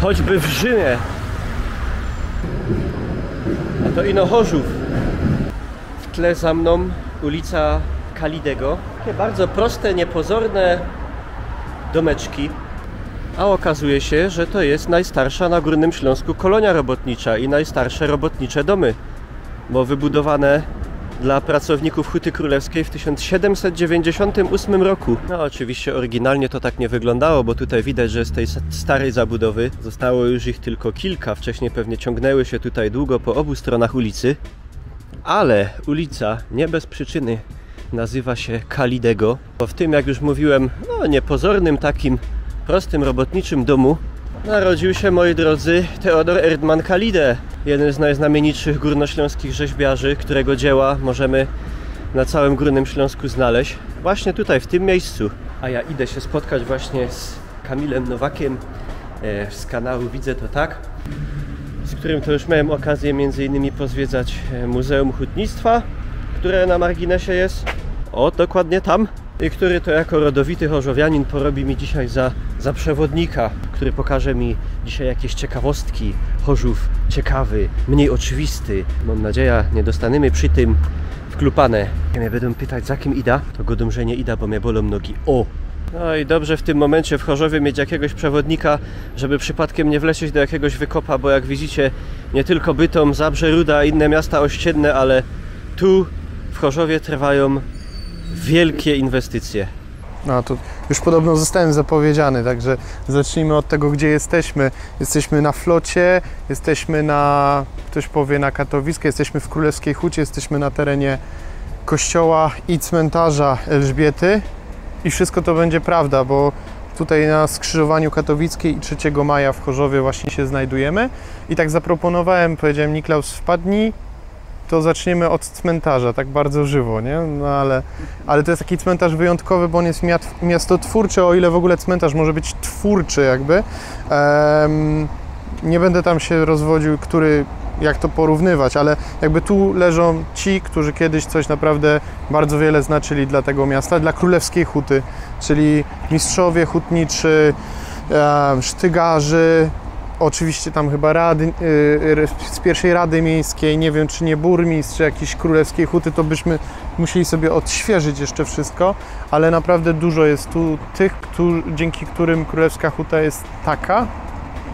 choćby w Rzymie. A to ino Chorzów. W tle za mną ulica Kalidego. Takie bardzo proste, niepozorne domeczki. A okazuje się, że to jest najstarsza na Górnym Śląsku kolonia robotnicza i najstarsze robotnicze domy, bo wybudowane dla pracowników Huty Królewskiej w 1798 roku. No oczywiście oryginalnie to tak nie wyglądało, bo tutaj widać, że z tej starej zabudowy zostało już ich tylko kilka. Wcześniej pewnie ciągnęły się tutaj długo po obu stronach ulicy. Ale ulica nie bez przyczyny nazywa się Kalidego, bo w tym, jak już mówiłem, no niepozornym takim prostym robotniczym domu narodził się, moi drodzy, Theodor Erdmann Kalide, jeden z najznamienitszych górnośląskich rzeźbiarzy, którego dzieła możemy na całym Górnym Śląsku znaleźć właśnie tutaj, w tym miejscu. A ja idę się spotkać właśnie z Kamilem Nowakiem z kanału Widzę to tak, z którym to już miałem okazję między innymi pozwiedzać Muzeum Hutnictwa, które na marginesie jest, o dokładnie tam, i który to jako rodowity chorzowianin porobi mi dzisiaj za przewodnika, który pokaże mi dzisiaj jakieś ciekawostki. Chorzów ciekawy, mniej oczywisty. Mam nadzieję, nie dostaniemy przy tym wklupane. Jak mnie będą pytać, za kim ida, to godą, że nie ida, bo mnie bolą nogi. O! No i dobrze w tym momencie w Chorzowie mieć jakiegoś przewodnika, żeby przypadkiem nie wlecieć do jakiegoś wykopa, bo jak widzicie, nie tylko Bytom, Zabrze, Ruda, inne miasta ościenne, ale tu w Chorzowie trwają wielkie inwestycje. No to już podobno zostałem zapowiedziany, także zacznijmy od tego, gdzie jesteśmy. Jesteśmy na flocie, jesteśmy na, ktoś powie, na Katowiska, jesteśmy w Królewskiej Hucie, jesteśmy na terenie kościoła i cmentarza Elżbiety i wszystko to będzie prawda, bo tutaj na skrzyżowaniu Katowickiej i 3 maja w Chorzowie właśnie się znajdujemy i tak zaproponowałem, powiedziałem, Niklaus, wpadnij, to zaczniemy od cmentarza, tak bardzo żywo, nie? No ale to jest taki cmentarz wyjątkowy, bo on jest miastotwórczy, o ile w ogóle cmentarz może być twórczy jakby. Nie będę tam się rozwodził, jak to porównywać, ale jakby tu leżą ci, którzy kiedyś coś naprawdę bardzo wiele znaczyli dla tego miasta, dla Królewskiej Huty, czyli mistrzowie hutniczy, sztygarzy, oczywiście tam chyba z pierwszej Rady Miejskiej, nie wiem czy nie burmistrz, czy jakiś Królewskiej Huty, to byśmy musieli sobie odświeżyć jeszcze wszystko, ale naprawdę dużo jest tu tych, dzięki którym Królewska Huta jest taka,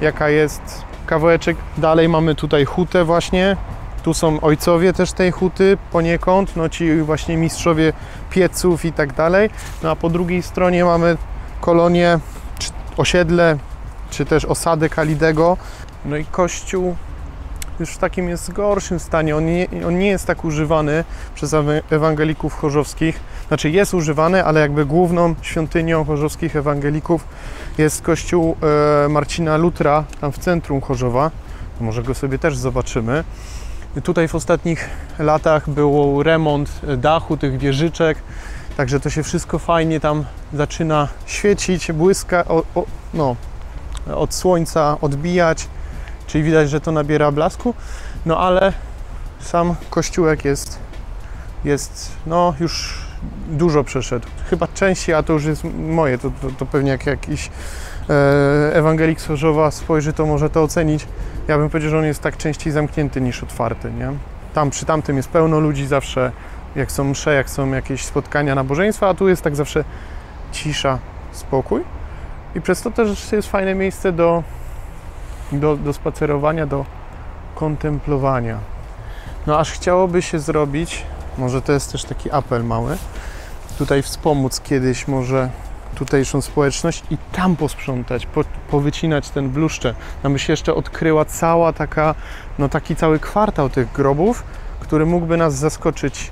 jaka jest. Kawałeczek dalej mamy tutaj hutę właśnie, tu są ojcowie też tej huty poniekąd, no ci właśnie mistrzowie pieców i tak dalej, no a po drugiej stronie mamy kolonię, czy osiedle, czy też osadę Kalidego. No i kościół już w takim jest gorszym stanie. On nie jest tak używany przez ewangelików chorzowskich. Znaczy jest używany, ale jakby główną świątynią chorzowskich ewangelików jest kościół Marcina Lutra, tam w centrum Chorzowa. Może go sobie też zobaczymy. I tutaj w ostatnich latach był remont dachu, tych wieżyczek. Także to się wszystko fajnie tam zaczyna świecić, błyska, od słońca odbijać, czyli widać, że to nabiera blasku, no ale sam kościółek jest no już dużo przeszedł, chyba częściej, a to już jest moje, to pewnie jak jakiś ewangelik z Chorzowa spojrzy, to może to ocenić. Ja bym powiedział, że on jest tak częściej zamknięty niż otwarty, nie? Tam przy tamtym jest pełno ludzi zawsze, jak są msze, jak są jakieś spotkania, nabożeństwa, a tu jest tak zawsze cisza, spokój. I przez to też jest fajne miejsce do spacerowania, do kontemplowania. No aż chciałoby się zrobić, może to jest też taki apel mały, tutaj wspomóc kiedyś może tutejszą społeczność i tam posprzątać, powycinać ten bluszcze. Tam by się jeszcze odkryła cała taka, no taki cały kwartał tych grobów, który mógłby nas zaskoczyć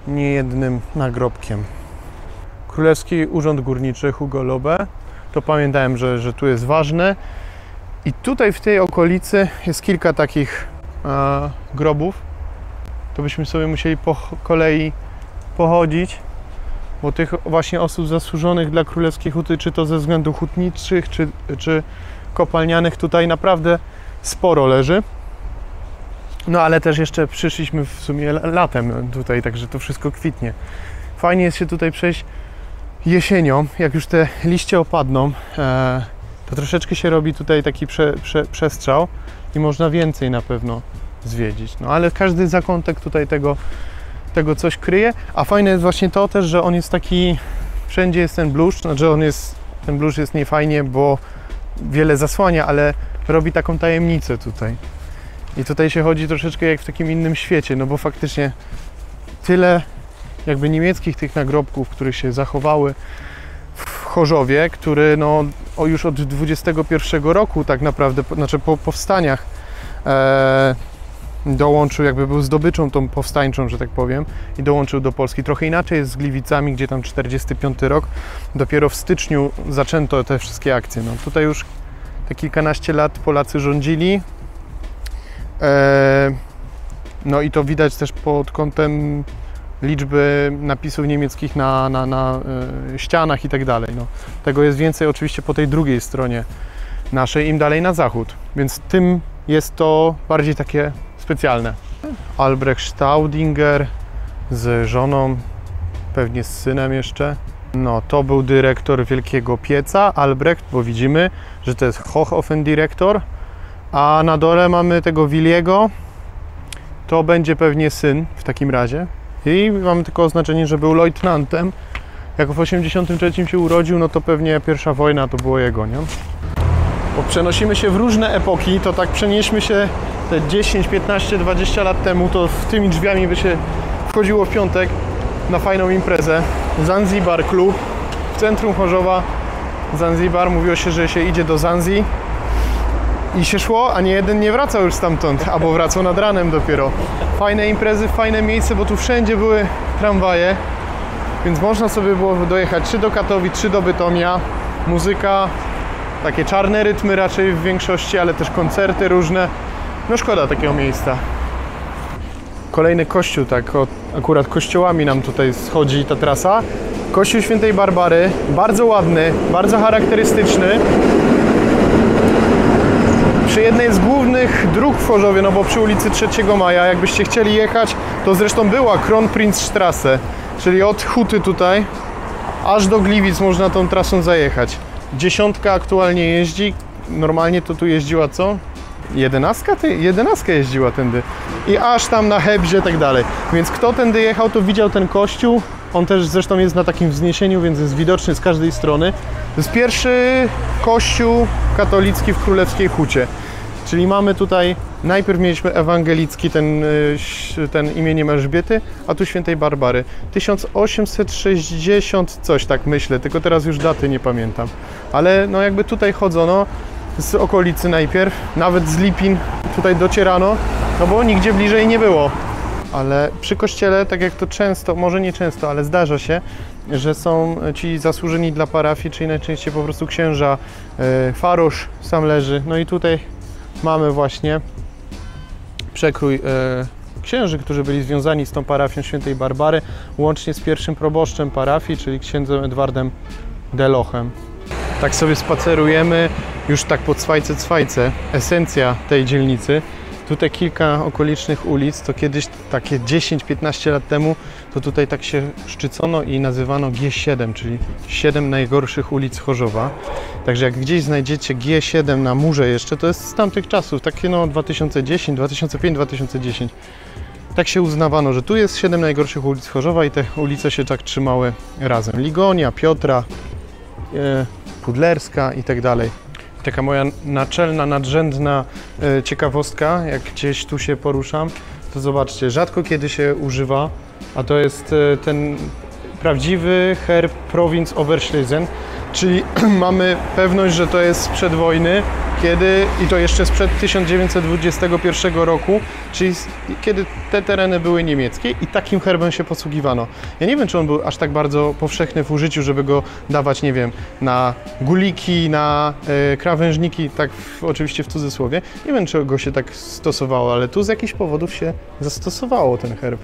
niejednym nagrobkiem. Królewski Urząd Górniczy Hugo Lobe. To pamiętałem, że tu jest ważne. I tutaj w tej okolicy jest kilka takich grobów. To byśmy sobie musieli po kolei pochodzić, bo tych właśnie osób zasłużonych dla Królewskiej Huty, czy to ze względów hutniczych, czy kopalnianych, tutaj naprawdę sporo leży. No ale też jeszcze przyszliśmy w sumie latem tutaj, także to wszystko kwitnie. Fajnie jest się tutaj przejść jesienią, jak już te liście opadną to troszeczkę się robi tutaj taki przestrzał i można więcej na pewno zwiedzić. No ale każdy zakątek tutaj tego coś kryje, a fajne jest właśnie to też, że on jest taki, wszędzie jest ten bluszcz, znaczy ten bluszcz jest niefajnie, bo wiele zasłania, ale robi taką tajemnicę tutaj. I tutaj się chodzi troszeczkę jak w takim innym świecie, no bo faktycznie tyle jakby niemieckich tych nagrobków, które się zachowały w Chorzowie, który no już od 21 roku tak naprawdę, znaczy po powstaniach dołączył, jakby był zdobyczą tą powstańczą, że tak powiem, i dołączył do Polski. Trochę inaczej jest z Gliwicami, gdzie tam 45 rok, dopiero w styczniu zaczęto te wszystkie akcje. No tutaj już te kilkanaście lat Polacy rządzili. No i to widać też pod kątem liczby napisów niemieckich na ścianach i tak dalej. No, tego jest więcej oczywiście po tej drugiej stronie naszej, im dalej na zachód, więc tym jest to bardziej takie specjalne. Albrecht Staudinger z żoną, pewnie z synem jeszcze. No, to był dyrektor Wielkiego Pieca, Albrecht, bo widzimy, że to jest Hochofendirektor, a na dole mamy tego Williego, to będzie pewnie syn w takim razie. I mamy tylko oznaczenie, że był leutnantem. Jak w 83 się urodził, no to pewnie pierwsza wojna to było jego, nie? Bo przenosimy się w różne epoki, to tak przenieśmy się te 10, 15, 20 lat temu, to w tymi drzwiami by się wchodziło w piątek na fajną imprezę. Zanzibar Club w centrum Chorzowa. Zanzibar, mówiło się, że się idzie do Zanzi i się szło, a nie jeden nie wracał już stamtąd, albo wracał nad ranem dopiero. Fajne imprezy, fajne miejsce, bo tu wszędzie były tramwaje, więc można sobie było dojechać czy do Katowic, czy do Bytomia. Muzyka, takie czarne rytmy raczej w większości, ale też koncerty różne. No szkoda takiego miejsca. Kolejny kościół, tak akurat kościołami nam tutaj schodzi ta trasa. Kościół Świętej Barbary, bardzo ładny, bardzo charakterystyczny. Przy jednej z głównych dróg w Chorzowie, no bo przy ulicy 3 Maja, jakbyście chcieli jechać, to zresztą była Kronprinzstraße, czyli od Huty tutaj, aż do Gliwic można tą trasą zajechać. 10 aktualnie jeździ, normalnie to tu jeździła co? 11? 11 jeździła tędy. I aż tam na Hebzie i tak dalej. Więc kto tędy jechał, to widział ten kościół. On też zresztą jest na takim wzniesieniu, więc jest widoczny z każdej strony. To jest pierwszy kościół katolicki w Królewskiej Hucie. Czyli mamy tutaj, najpierw mieliśmy ewangelicki, ten imieniem Elżbiety, a tu Świętej Barbary. 1860 coś, tak myślę, tylko teraz już daty nie pamiętam. Ale no jakby tutaj chodzono z okolicy najpierw, nawet z Lipin tutaj docierano, no bo nigdzie bliżej nie było. Ale przy kościele, tak jak to często, może nie często, ale zdarza się, że są ci zasłużeni dla parafii, czyli najczęściej po prostu księża, farosz sam leży. No i tutaj mamy właśnie przekrój księży, którzy byli związani z tą parafią Świętej Barbary, łącznie z pierwszym proboszczem parafii, czyli księdzem Edwardem Delochem. Tak sobie spacerujemy, już tak po Cwajce, esencja tej dzielnicy. Tutaj kilka okolicznych ulic, to kiedyś takie 10-15 lat temu, to tutaj tak się szczycono i nazywano G7, czyli 7 najgorszych ulic Chorzowa. Także jak gdzieś znajdziecie G7 na murze jeszcze, to jest z tamtych czasów, takie no 2010, 2005, 2010. Tak się uznawano, że tu jest 7 najgorszych ulic Chorzowa i te ulice się tak trzymały razem. Ligonia, Piotra, Pudlerska i tak dalej. Taka moja naczelna, nadrzędna ciekawostka, jak gdzieś tu się poruszam, to zobaczcie, rzadko kiedy się używa, a to jest ten prawdziwy herb Provinz Oberschlesien, czyli mamy pewność, że to jest sprzed wojny, kiedy, i to jeszcze sprzed 1921 roku, czyli kiedy te tereny były niemieckie i takim herbem się posługiwano. Ja nie wiem, czy on był aż tak bardzo powszechny w użyciu, żeby go dawać, nie wiem, na guliki, na krawężniki, tak oczywiście w cudzysłowie. Nie wiem, czy go się tak stosowało, ale tu z jakichś powodów się zastosowało ten herb.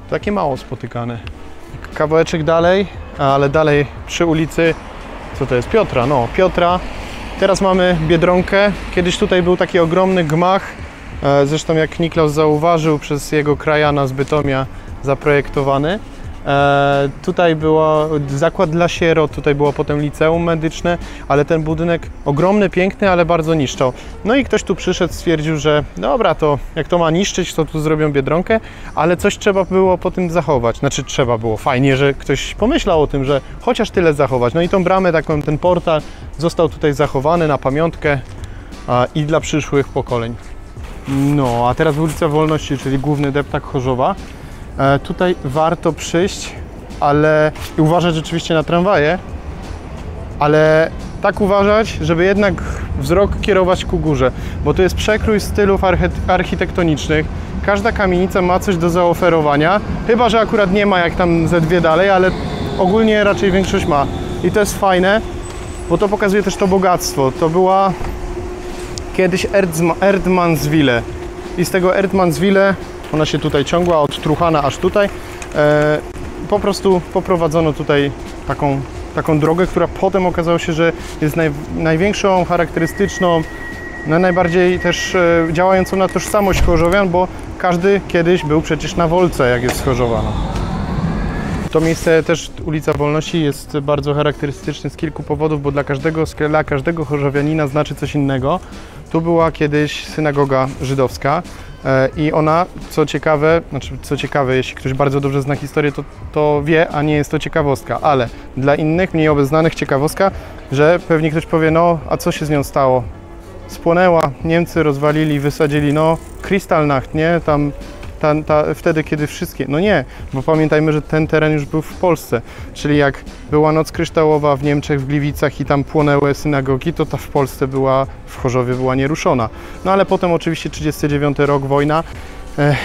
Takie mało spotykane. Kawałeczek dalej, ale dalej przy ulicy, co to jest? Piotra, no Piotra. Teraz mamy Biedronkę. Kiedyś tutaj był taki ogromny gmach, zresztą jak Niklaus zauważył, przez jego krajana z Bytomia zaprojektowany. Tutaj było zakład dla sierot, tutaj było potem liceum medyczne, ale ten budynek ogromny, piękny, ale bardzo niszczał. No i ktoś tu przyszedł, stwierdził, że dobra, to jak to ma niszczyć, to tu zrobią Biedronkę, ale coś trzeba było po tym zachować. Znaczy trzeba było, fajnie, że ktoś pomyślał o tym, że chociaż tyle zachować. No i tą bramę, taką, ten portal został tutaj zachowany na pamiątkę i dla przyszłych pokoleń. No, a teraz ulica Wolności, czyli główny deptak Chorzowa. Tutaj warto przyjść, ale i uważać rzeczywiście na tramwaje, ale tak uważać, żeby jednak wzrok kierować ku górze, bo tu jest przekrój stylów architektonicznych. Każda kamienica ma coś do zaoferowania, chyba że akurat nie ma jak tam ze dwie dalej, ale ogólnie raczej większość ma. I to jest fajne, bo to pokazuje też to bogactwo. To była kiedyś Erdmannswille i z tego Erdmannswille ona się tutaj ciągła od Truchana aż tutaj. Po prostu poprowadzono tutaj taką drogę, która potem okazało się, że jest największą, charakterystyczną, najbardziej też działającą na tożsamość chorzowian, bo każdy kiedyś był przecież na Wolce, jak jest z Chorzowa. To miejsce też, ulica Wolności, jest bardzo charakterystyczne z kilku powodów, bo dla każdego chorzowianina znaczy coś innego. Tu była kiedyś synagoga żydowska i ona, co ciekawe, jeśli ktoś bardzo dobrze zna historię, to wie, a nie jest to ciekawostka, ale dla innych, mniej obeznanych ciekawostka, że pewnie ktoś powie, no a co się z nią stało? Spłonęła, Niemcy rozwalili, wysadzili, no Kristallnacht, nie? Wtedy, kiedy wszystkie... No nie, bo pamiętajmy, że ten teren już był w Polsce, czyli jak była Noc Kryształowa w Niemczech, w Gliwicach i tam płonęły synagogi, to ta w Polsce była, w Chorzowie była nieruszona. No ale potem oczywiście 39 rok, wojna,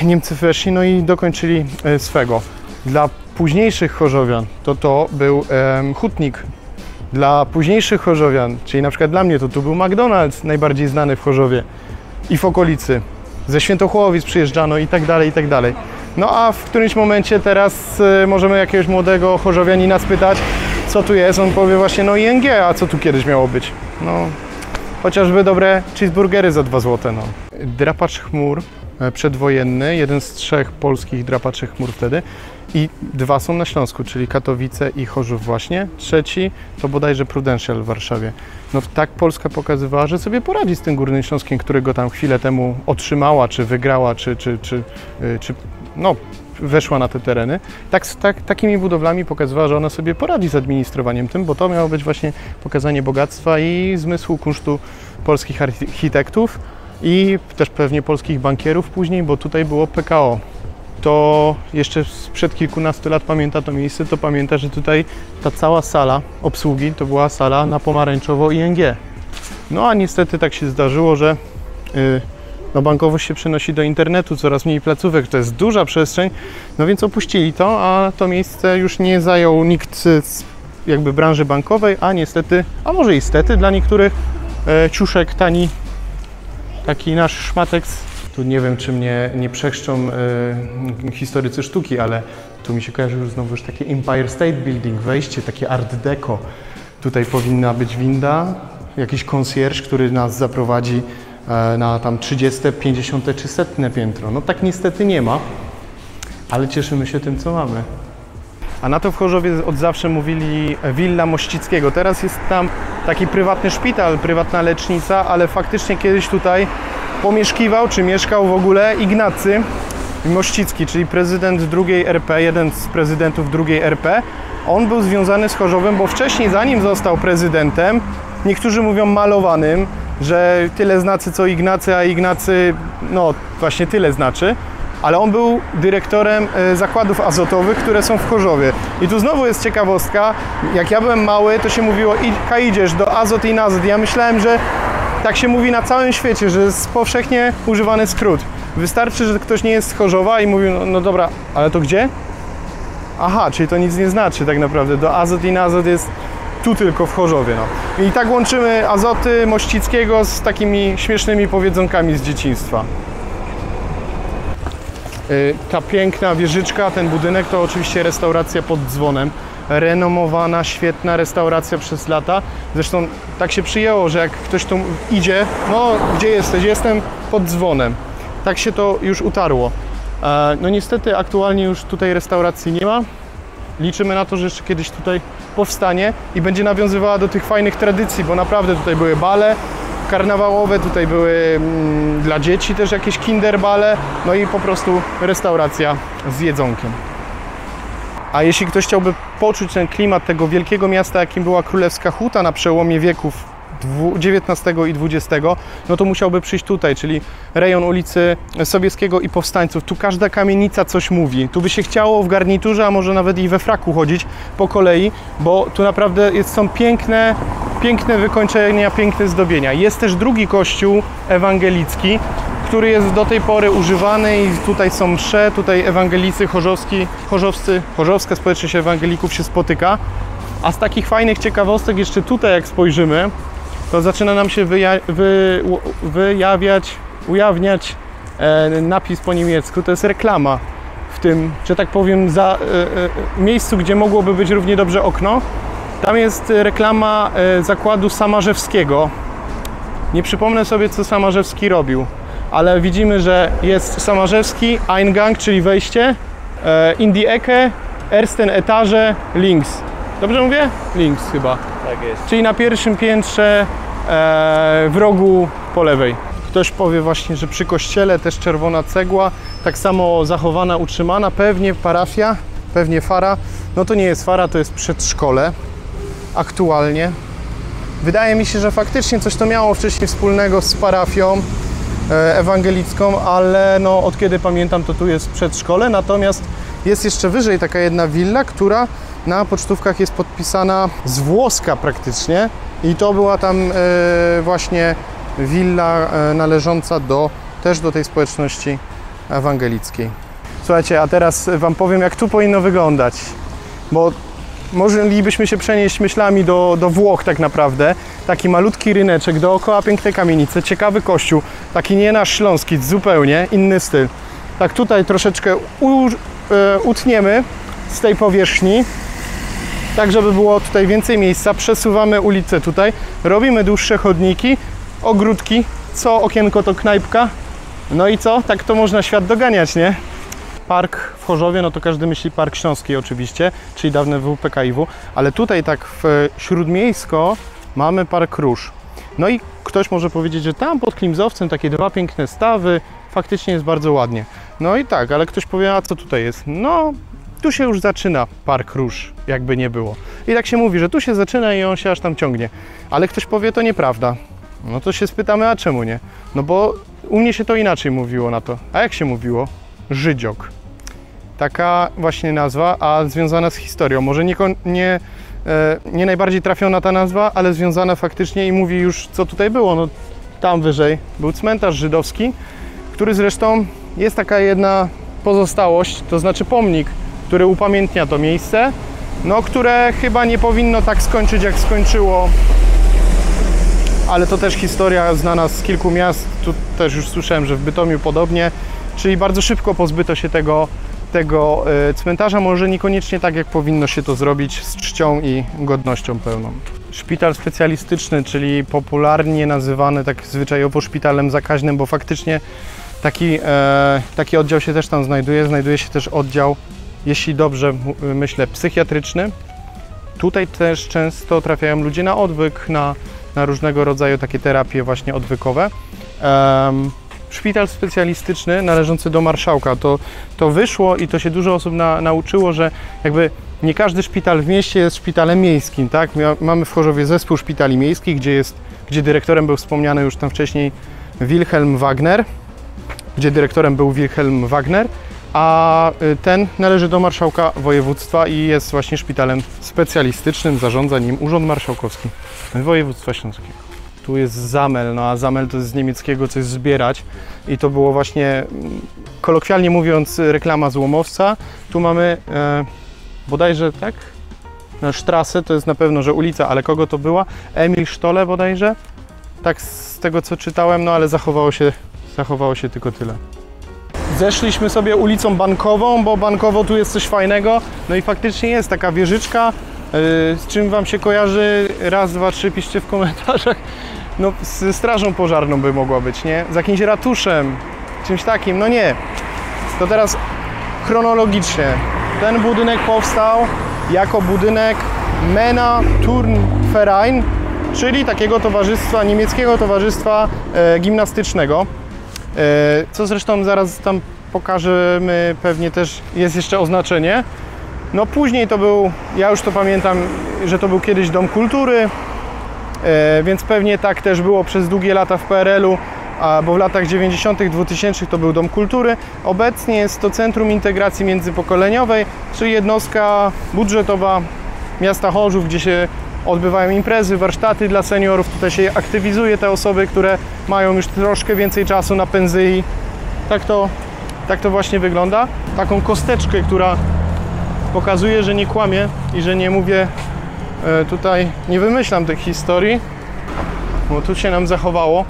Niemcy weszli, no i dokończyli swego. Dla późniejszych chorzowian to był hutnik. Dla późniejszych chorzowian, czyli na przykład dla mnie, to tu był McDonald's, najbardziej znany w Chorzowie i w okolicy. Ze Świętochłowic przyjeżdżano i tak dalej, i tak dalej. No a w którymś momencie teraz możemy jakiegoś młodego chorzowianina spytać, co tu jest, on powie właśnie, no ING, a co tu kiedyś miało być? No, chociażby dobre cheeseburgery za 2 zł, no. Drapacz chmur przedwojenny, jeden z 3 polskich drapaczy chmur wtedy i 2 są na Śląsku, czyli Katowice i Chorzów właśnie. 3 to bodajże Prudential w Warszawie. No tak Polska pokazywała, że sobie poradzi z tym Górnym Śląskiem, którego tam chwilę temu otrzymała, czy wygrała, czy no, weszła na te tereny. Takimi budowlami pokazywała, że ona sobie poradzi z administrowaniem tym, bo to miało być właśnie pokazanie bogactwa i zmysłu kunsztu polskich architektów i też pewnie polskich bankierów później, bo tutaj było PKO. To jeszcze sprzed kilkunastu lat pamięta to miejsce, to pamięta, że tutaj ta cała sala obsługi to była sala na pomarańczowo ING. No a niestety tak się zdarzyło, że no bankowość się przenosi do internetu, coraz mniej placówek, to jest duża przestrzeń, no więc opuścili to, a to miejsce już nie zajął nikt z jakby branży bankowej, a niestety, a może i stety dla niektórych, ciuszek tani, taki nasz szmateks. Tu nie wiem, czy mnie nie przechrzczą historycy sztuki, ale tu mi się kojarzy już znowu takie Empire State Building, wejście, takie art deco. Tutaj powinna być winda, jakiś concierge, który nas zaprowadzi na tam 30, 50 czy 100 piętro. No tak niestety nie ma, ale cieszymy się tym, co mamy. A na to w Chorzowie od zawsze mówili Willa Mościckiego. Teraz jest tam taki prywatny szpital, prywatna lecznica, ale faktycznie kiedyś tutaj pomieszkiwał, czy mieszkał w ogóle Ignacy Mościcki, czyli prezydent II RP, jeden z prezydentów II RP. On był związany z Chorzowem, bo wcześniej, zanim został prezydentem, niektórzy mówią malowanym, że tyle znaczy co Ignacy, a Ignacy, no właśnie tyle znaczy, ale on był dyrektorem zakładów azotowych, które są w Chorzowie. I tu znowu jest ciekawostka, jak ja byłem mały, to się mówiło idziesz do Azot i Nazot. Ja myślałem, że tak się mówi na całym świecie, że jest powszechnie używany skrót. Wystarczy, że ktoś nie jest z Chorzowa i mówi, no dobra, ale to gdzie? Aha, czyli to nic nie znaczy tak naprawdę. Do Azot i Nazot jest tu tylko w Chorzowie. No. I tak łączymy Azoty Mościckiego z takimi śmiesznymi powiedzonkami z dzieciństwa. Ta piękna wieżyczka, ten budynek to oczywiście restauracja pod dzwonem. Renomowana, świetna restauracja przez lata. Zresztą tak się przyjęło, że jak ktoś tu idzie, no gdzie jesteś? Jestem pod dzwonem. Tak się to już utarło. No niestety aktualnie już tutaj restauracji nie ma. liczymy na to, że jeszcze kiedyś tutaj powstanie i będzie nawiązywała do tych fajnych tradycji, bo naprawdę tutaj były bale karnawałowe, tutaj były dla dzieci też jakieś kinderbale, no i po prostu restauracja z jedzonkiem. A jeśli ktoś chciałby poczuć ten klimat tego wielkiego miasta, jakim była Królewska Huta na przełomie wieków XIX i XX, no to musiałby przyjść tutaj, czyli rejon ulicy Sobieskiego i Powstańców. Tu każda kamienica coś mówi. Tu by się chciało w garniturze, a może nawet i we fraku chodzić po kolei, bo tu naprawdę są piękne wykończenia, piękne zdobienia. Jest też drugi kościół ewangelicki, który jest do tej pory używany i tutaj są msze, tutaj ewangelicy chorzowska społeczność ewangelików się spotyka. A z takich fajnych ciekawostek jeszcze tutaj jak spojrzymy, to zaczyna nam się ujawniać napis po niemiecku. To jest reklama w tym, że tak powiem, miejscu, gdzie mogłoby być równie dobrze okno. Tam jest reklama zakładu Samarzewskiego. Nie przypomnę sobie, co Samarzewski robił, ale widzimy, że jest Samarzewski, Eingang, czyli wejście, in die Ecke, ersten Etage, links. Dobrze mówię? Links chyba. Tak jest. Czyli na pierwszym piętrze w rogu po lewej. Ktoś powie właśnie, że przy kościele też czerwona cegła, tak samo zachowana, utrzymana, pewnie parafia, pewnie fara. No to nie jest fara, to jest przedszkole aktualnie. Wydaje mi się, że faktycznie coś to miało wcześniej wspólnego z parafią ewangelicką, ale no od kiedy pamiętam, to tu jest przedszkole, natomiast jest jeszcze wyżej taka jedna willa, która na pocztówkach jest podpisana z włoska praktycznie i to była tam właśnie willa należąca też do tej społeczności ewangelickiej. Słuchajcie, a teraz Wam powiem, jak tu powinno wyglądać, bo moglibyśmy się przenieść myślami do Włoch tak naprawdę. Taki malutki ryneczek, dookoła piękne kamienice, ciekawy kościół, taki nie nasz śląski, zupełnie inny styl. Tak tutaj troszeczkę utniemy z tej powierzchni, tak żeby było tutaj więcej miejsca, przesuwamy ulicę tutaj, robimy dłuższe chodniki, ogródki, co okienko to knajpka, no i co? Tak to można świat doganiać, nie? Park w Chorzowie, no to każdy myśli Park Śląski oczywiście, czyli dawne WPKiW, ale tutaj tak w śródmiejsko mamy Park Róż. No i ktoś może powiedzieć, że tam pod Klimzowcem takie dwa piękne stawy, faktycznie jest bardzo ładnie. No i tak, ale ktoś powie, a co tutaj jest? No, tu się już zaczyna Park Róż, jakby nie było. I tak się mówi, że tu się zaczyna i on się aż tam ciągnie. Ale ktoś powie, to nieprawda. No to się spytamy, a czemu nie? No bo u mnie się to inaczej mówiło na to. A jak się mówiło? Żydziok. Taka właśnie nazwa, a związana z historią. Może nie najbardziej trafiona ta nazwa, ale związana faktycznie i mówi już, co tutaj było. No, tam wyżej był cmentarz żydowski, który zresztą jest taka jedna pozostałość, to znaczy pomnik, który upamiętnia to miejsce, no, które chyba nie powinno tak skończyć, jak skończyło, ale to też historia znana z kilku miast. Tu też już słyszałem, że w Bytomiu podobnie, czyli bardzo szybko pozbyto się tego cmentarza, może niekoniecznie tak, jak powinno się to zrobić, z czcią i godnością pełną. Szpital specjalistyczny, czyli popularnie nazywany tak zwyczajowo szpitalem zakaźnym, bo faktycznie taki oddział się też tam znajduje. Znajduje się też oddział, jeśli dobrze myślę, psychiatryczny. Tutaj też często trafiają ludzie na odwyk, na różnego rodzaju takie terapie właśnie odwykowe. Szpital specjalistyczny należący do marszałka. To wyszło i to się dużo osób nauczyło, że jakby nie każdy szpital w mieście jest szpitalem miejskim, tak? Mamy w Chorzowie zespół szpitali miejskich, gdzie dyrektorem był wspomniany już tam wcześniej Wilhelm Wagner, a ten należy do marszałka województwa i jest właśnie szpitalem specjalistycznym, zarządza nim Urząd Marszałkowski Województwa Śląskiego. Tu jest zamel, no a zamel to jest z niemieckiego coś zbierać i to było właśnie, kolokwialnie mówiąc, reklama złomowca. Tu mamy bodajże, tak? Strasse, to jest na pewno, że ulica, ale kogo to była? Emil Sztole bodajże? Tak z tego, co czytałem, no ale zachowało się tylko tyle. Zeszliśmy sobie ulicą Bankową, bo bankowo tu jest coś fajnego. No i faktycznie jest taka wieżyczka. Z czym Wam się kojarzy? Raz, dwa, trzy, piszcie w komentarzach. No z strażą pożarną by mogła być, nie? Z jakimś ratuszem, czymś takim. No nie. To teraz chronologicznie. Ten budynek powstał jako budynek Männer Turnverein, czyli takiego towarzystwa, niemieckiego towarzystwa gimnastycznego, co zresztą zaraz tam pokażemy, pewnie też jest jeszcze oznaczenie. No później to był, ja już to pamiętam, że to był kiedyś Dom Kultury, więc pewnie tak też było przez długie lata w PRL-u, bo w latach 90., 2000 to był Dom Kultury. Obecnie jest to Centrum Integracji Międzypokoleniowej, czyli jednostka budżetowa miasta Chorzów, gdzie się odbywają imprezy, warsztaty dla seniorów. Tutaj się aktywizuje te osoby, które mają już troszkę więcej czasu na penzyi. Tak to właśnie wygląda. Taką kosteczkę, która pokazuje, że nie kłamię i że nie mówię tutaj, nie wymyślam tych historii, bo tu się nam zachowało.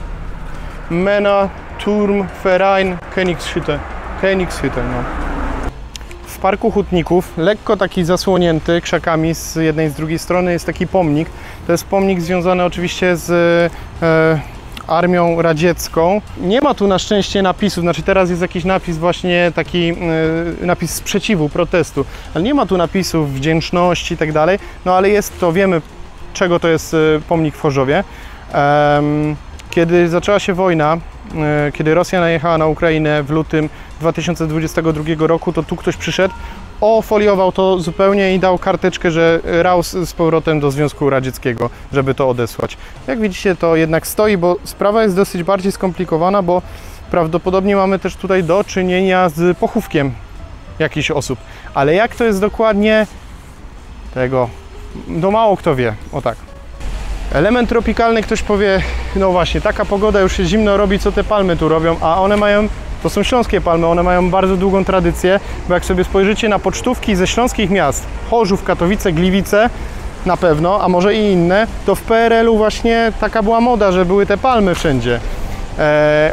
Männer Turnverein Königshütte, no. W Parku Hutników, lekko taki zasłonięty krzakami z jednej i z drugiej strony, jest taki pomnik. To jest pomnik związany oczywiście z Armią Radziecką. Nie ma tu na szczęście napisów, znaczy teraz jest jakiś napis właśnie taki, napis sprzeciwu, protestu, ale nie ma tu napisów wdzięczności i tak dalej, no ale jest to, wiemy czego to jest pomnik w Chorzowie. Kiedy zaczęła się wojna, kiedy Rosja najechała na Ukrainę w lutym 2022 roku, to tu ktoś przyszedł, ofoliował to zupełnie i dał karteczkę, że raus z powrotem do Związku Radzieckiego, żeby to odesłać. Jak widzicie, to jednak stoi, bo sprawa jest dosyć bardziej skomplikowana, bo prawdopodobnie mamy też tutaj do czynienia z pochówkiem jakichś osób. Ale jak to jest dokładnie, tego no mało kto wie, o tak. Element tropikalny, ktoś powie, no właśnie, taka pogoda, już się zimno robi, co te palmy tu robią, a one mają, to są śląskie palmy, one mają bardzo długą tradycję, bo jak sobie spojrzycie na pocztówki ze śląskich miast, Chorzów, Katowice, Gliwice, na pewno, a może i inne, to w PRL-u właśnie taka była moda, że były te palmy wszędzie.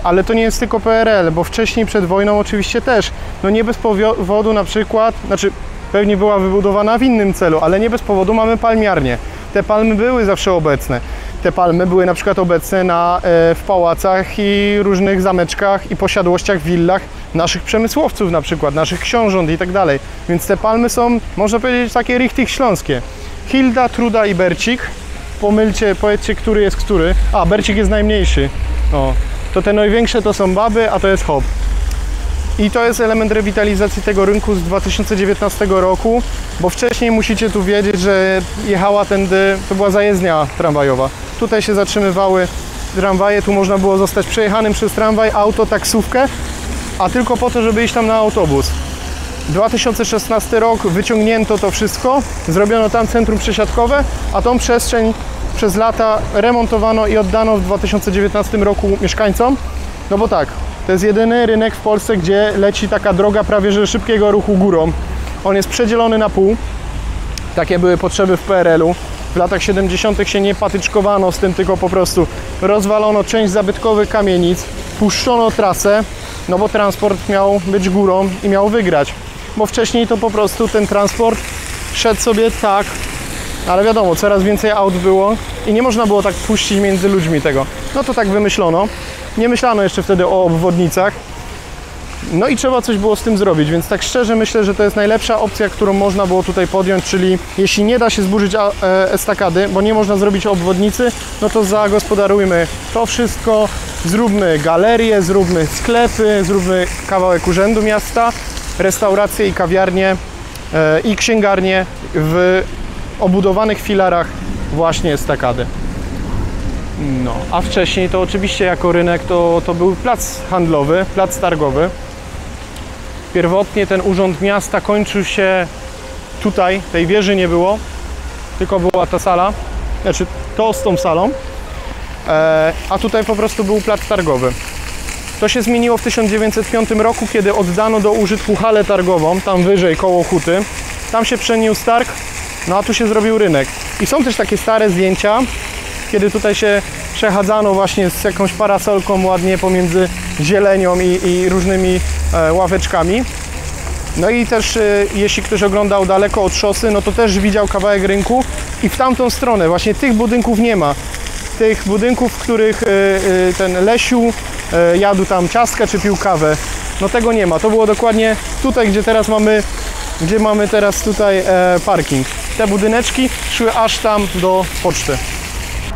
Ale to nie jest tylko PRL, bo wcześniej, przed wojną oczywiście też, no nie bez powodu na przykład, znaczy pewnie była wybudowana w innym celu, ale nie bez powodu mamy palmiarnię. Te palmy były zawsze obecne. Te palmy były na przykład obecne w pałacach i różnych zameczkach i posiadłościach, willach naszych przemysłowców na przykład, naszych książąt i tak dalej. Więc te palmy są, można powiedzieć, takie richtig śląskie. Hilda, Truda i Bercik. Pomylcie, powiedzcie, który jest który. A, Bercik jest najmniejszy. O, to te największe to są baby, a to jest hop. I to jest element rewitalizacji tego rynku z 2019 roku, bo wcześniej musicie tu wiedzieć, że jechała tędy, to była zajezdnia tramwajowa. Tutaj się zatrzymywały tramwaje, tu można było zostać przejechanym przez tramwaj, auto, taksówkę, a tylko po to, żeby iść tam na autobus. 2016 rok, wyciągnięto to wszystko, zrobiono tam centrum przesiadkowe, a tą przestrzeń przez lata remontowano i oddano w 2019 roku mieszkańcom. No bo tak, to jest jedyny rynek w Polsce, gdzie leci taka droga prawie że szybkiego ruchu górą. On jest przedzielony na pół. Takie były potrzeby w PRL-u. W latach 70. się nie patyczkowano z tym, tylko po prostu rozwalono część zabytkowych kamienic, puszczono trasę, no bo transport miał być górą i miał wygrać. Bo wcześniej to po prostu ten transport szedł sobie tak, ale wiadomo, coraz więcej aut było i nie można było tak puścić między ludźmi tego. No to tak wymyślono. Nie myślano jeszcze wtedy o obwodnicach. No i trzeba coś było z tym zrobić, więc tak szczerze myślę, że to jest najlepsza opcja, którą można było tutaj podjąć, czyli jeśli nie da się zburzyć estakady, bo nie można zrobić obwodnicy, no to zagospodarujmy to wszystko, zróbmy galerię, zróbmy sklepy, zróbmy kawałek urzędu miasta, restauracje i kawiarnie i księgarnie w obudowanych filarach właśnie estakady. No, a wcześniej to oczywiście jako rynek to był plac handlowy, plac targowy. Pierwotnie ten urząd miasta kończył się tutaj, tej wieży nie było, tylko była ta sala, znaczy to z tą salą, a tutaj po prostu był plac targowy. To się zmieniło w 1905 roku, kiedy oddano do użytku halę targową, tam wyżej koło huty. Tam się przeniósł targ, no a tu się zrobił rynek. I są też takie stare zdjęcia, kiedy tutaj się przechadzano właśnie z jakąś parasolką ładnie pomiędzy zielenią i różnymi ławeczkami. No i też jeśli ktoś oglądał daleko od szosy, no to też widział kawałek rynku i w tamtą stronę właśnie tych budynków nie ma. Tych budynków, w których ten Lesiu jadł tam ciastka czy pił kawę, no tego nie ma. To było dokładnie tutaj, gdzie teraz mamy gdzie mamy teraz tutaj parking. Te budyneczki szły aż tam do poczty.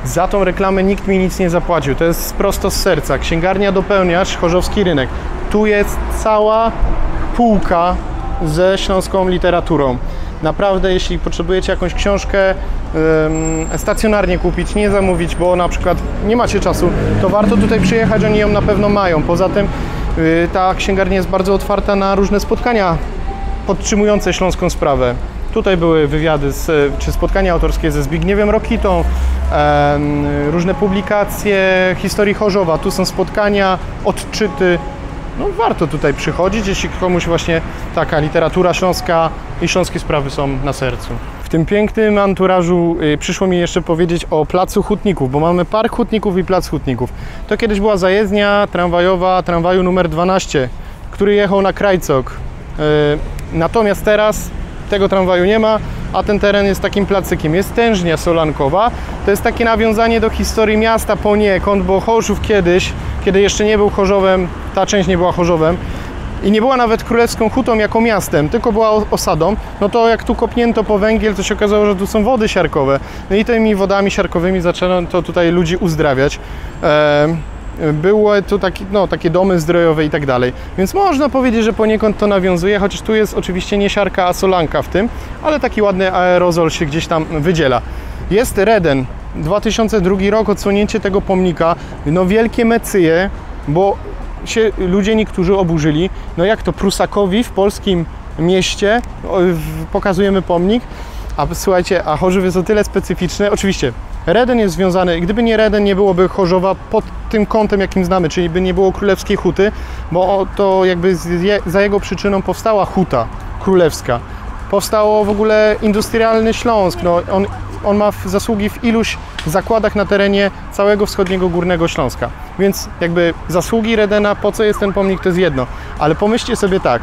Za tą reklamę nikt mi nic nie zapłacił, to jest prosto z serca. Księgarnia Dopełniacz, Chorzowski Rynek. Tu jest cała półka ze śląską literaturą. Naprawdę, jeśli potrzebujecie jakąś książkę stacjonarnie kupić, nie zamówić, bo na przykład nie macie czasu, to warto tutaj przyjechać, oni ją na pewno mają. Poza tym ta księgarnia jest bardzo otwarta na różne spotkania podtrzymujące śląską sprawę. Tutaj były wywiady czy spotkania autorskie ze Zbigniewem Rokitą, różne publikacje historii Chorzowa. Tu są spotkania, odczyty. No, warto tutaj przychodzić, jeśli komuś właśnie taka literatura śląska i śląskie sprawy są na sercu. W tym pięknym anturażu przyszło mi jeszcze powiedzieć o Placu Hutników, bo mamy Park Hutników i Plac Hutników. To kiedyś była zajezdnia tramwajowa tramwaju numer 12, który jechał na Krajcok. Natomiast teraz tego tramwaju nie ma, a ten teren jest takim placykiem. Jest tężnia solankowa. To jest takie nawiązanie do historii miasta poniekąd, bo Chorzów kiedyś, kiedy jeszcze nie był Chorzowem, ta część nie była Chorzowem i nie była nawet królewską hutą jako miastem, tylko była osadą, no to jak tu kopnięto po węgiel, to się okazało, że tu są wody siarkowe. No i tymi wodami siarkowymi zaczęto tutaj ludzi uzdrawiać. Były tu takie domy zdrojowe i tak dalej. Więc można powiedzieć, że poniekąd to nawiązuje, chociaż tu jest oczywiście nie siarka, a solanka w tym, ale taki ładny aerozol się gdzieś tam wydziela. Jest Reden, 2002 rok, odsłonięcie tego pomnika, no wielkie mecyje, bo się ludzie niektórzy oburzyli, no jak to Prusakowi w polskim mieście pokazujemy pomnik, a słuchajcie, a Chorzów jest o tyle specyficzny, oczywiście Reden jest związany, gdyby nie Reden, nie byłoby Chorzowa pod tym kątem, jakim znamy, czyli by nie było królewskiej huty, bo to jakby za jego przyczyną powstała huta królewska. Powstało w ogóle industrialny Śląsk, no on ma zasługi w iluś zakładach na terenie całego wschodniego Górnego Śląska. Więc jakby zasługi Redena, po co jest ten pomnik, to jest jedno. Ale pomyślcie sobie tak,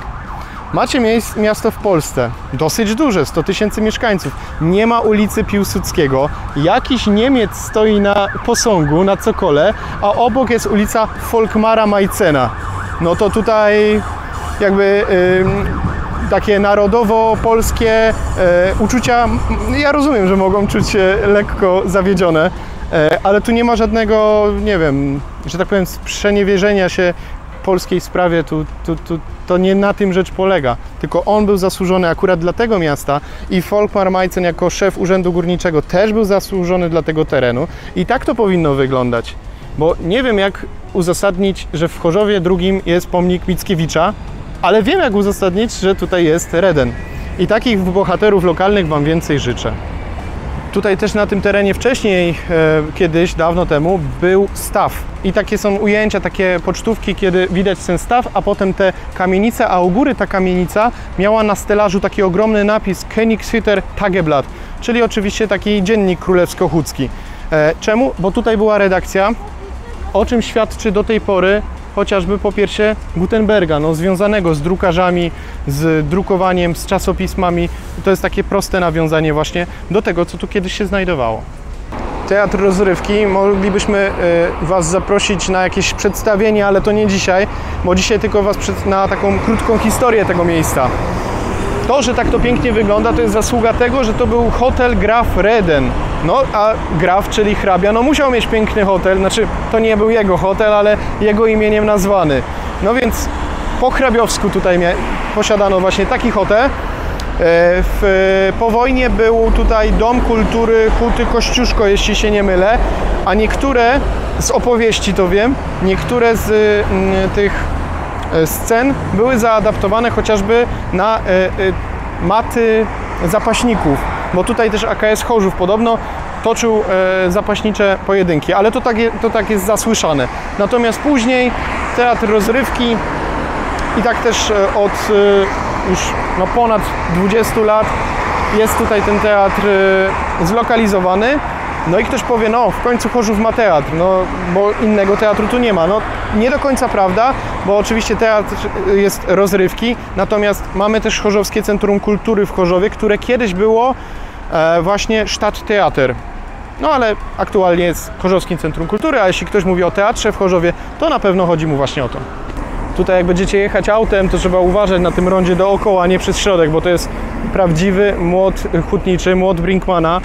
macie miasto w Polsce, dosyć duże, 100 000 mieszkańców, nie ma ulicy Piłsudskiego, jakiś Niemiec stoi na posągu, na cokole, a obok jest ulica Folkmara Majcena. No to tutaj jakby takie narodowo-polskie uczucia, ja rozumiem, że mogą czuć się lekko zawiedzione, ale tu nie ma żadnego, nie wiem, że tak powiem, sprzeniewierzenia się polskiej sprawie, to nie na tym rzecz polega, tylko on był zasłużony akurat dla tego miasta i Folkmar Majcen jako szef Urzędu Górniczego też był zasłużony dla tego terenu i tak to powinno wyglądać, bo nie wiem jak uzasadnić, że w Chorzowie II jest pomnik Mickiewicza, ale wiem jak uzasadnić, że tutaj jest Reden i takich bohaterów lokalnych Wam więcej życzę. Tutaj też na tym terenie wcześniej, kiedyś, dawno temu, był staw. I takie są ujęcia, takie pocztówki, kiedy widać ten staw, a potem te kamienice, a u góry ta kamienica miała na stelażu taki ogromny napis Königshütter Tageblatt, czyli oczywiście taki dziennik królewsko-hucki. Czemu? Bo tutaj była redakcja, o czym świadczy do tej pory chociażby po piersie Gutenberga, no, związanego z drukarzami, z drukowaniem, z czasopismami. To jest takie proste nawiązanie właśnie do tego, co tu kiedyś się znajdowało. Teatr Rozrywki, moglibyśmy Was zaprosić na jakieś przedstawienie, ale to nie dzisiaj, bo dzisiaj tylko Was na taką krótką historię tego miejsca. To, że tak to pięknie wygląda, to jest zasługa tego, że to był hotel Graf Reden. No, a Graf, czyli hrabia, no musiał mieć piękny hotel, znaczy to nie był jego hotel, ale jego imieniem nazwany. No więc po hrabiowsku tutaj posiadano właśnie taki hotel. Po wojnie był tutaj Dom Kultury Huty Kościuszko, jeśli się nie mylę, a niektóre z opowieści to wiem, niektóre z tych scen były zaadaptowane chociażby na maty zapaśników, bo tutaj też AKS Chorzów podobno toczył zapaśnicze pojedynki, ale to tak jest zasłyszane. Natomiast później Teatr Rozrywki i tak też od już ponad 20 lat jest tutaj ten teatr zlokalizowany. No i ktoś powie, no w końcu Chorzów ma teatr, no bo innego teatru tu nie ma. No nie do końca prawda, bo oczywiście teatr jest rozrywki, natomiast mamy też Chorzowskie Centrum Kultury w Chorzowie, które kiedyś było właśnie Stadttheater. No ale aktualnie jest Chorzowskim Centrum Kultury, a jeśli ktoś mówi o teatrze w Chorzowie, to na pewno chodzi mu właśnie o to. Tutaj jak będziecie jechać autem, to trzeba uważać na tym rondzie dookoła, a nie przez środek, bo to jest prawdziwy młot hutniczy, młot Brinkmana.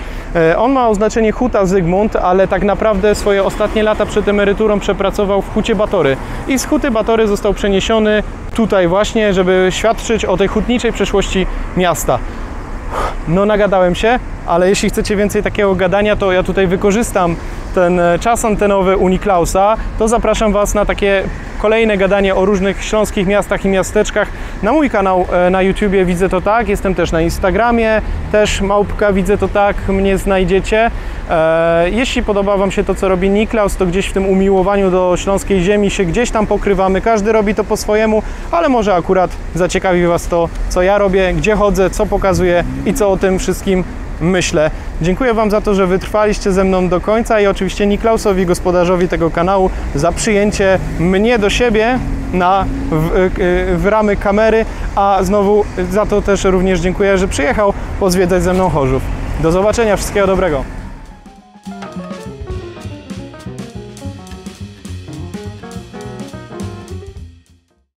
On ma oznaczenie Huta Zygmunt, ale tak naprawdę swoje ostatnie lata przed emeryturą przepracował w Hucie Batory. I z Huty Batory został przeniesiony tutaj właśnie, żeby świadczyć o tej hutniczej przeszłości miasta. No nagadałem się, ale jeśli chcecie więcej takiego gadania, to ja tutaj wykorzystam ten czas antenowy u Niklausa, to zapraszam Was na takie kolejne gadanie o różnych śląskich miastach i miasteczkach na mój kanał na YouTubie Widzę to tak, jestem też na Instagramie, też małpka Widzę to tak, mnie znajdziecie. Jeśli podoba Wam się to, co robi Niklaus, to gdzieś w tym umiłowaniu do śląskiej ziemi się gdzieś tam pokrywamy, każdy robi to po swojemu, ale może akurat zaciekawi Was to, co ja robię, gdzie chodzę, co pokazuję i co o tym wszystkim myślę. Dziękuję Wam za to, że wytrwaliście ze mną do końca i oczywiście Niklausowi, gospodarzowi tego kanału, za przyjęcie mnie do siebie w ramy kamery, a znowu za to też również dziękuję, że przyjechał pozwiedzać ze mną Chorzów. Do zobaczenia, wszystkiego dobrego.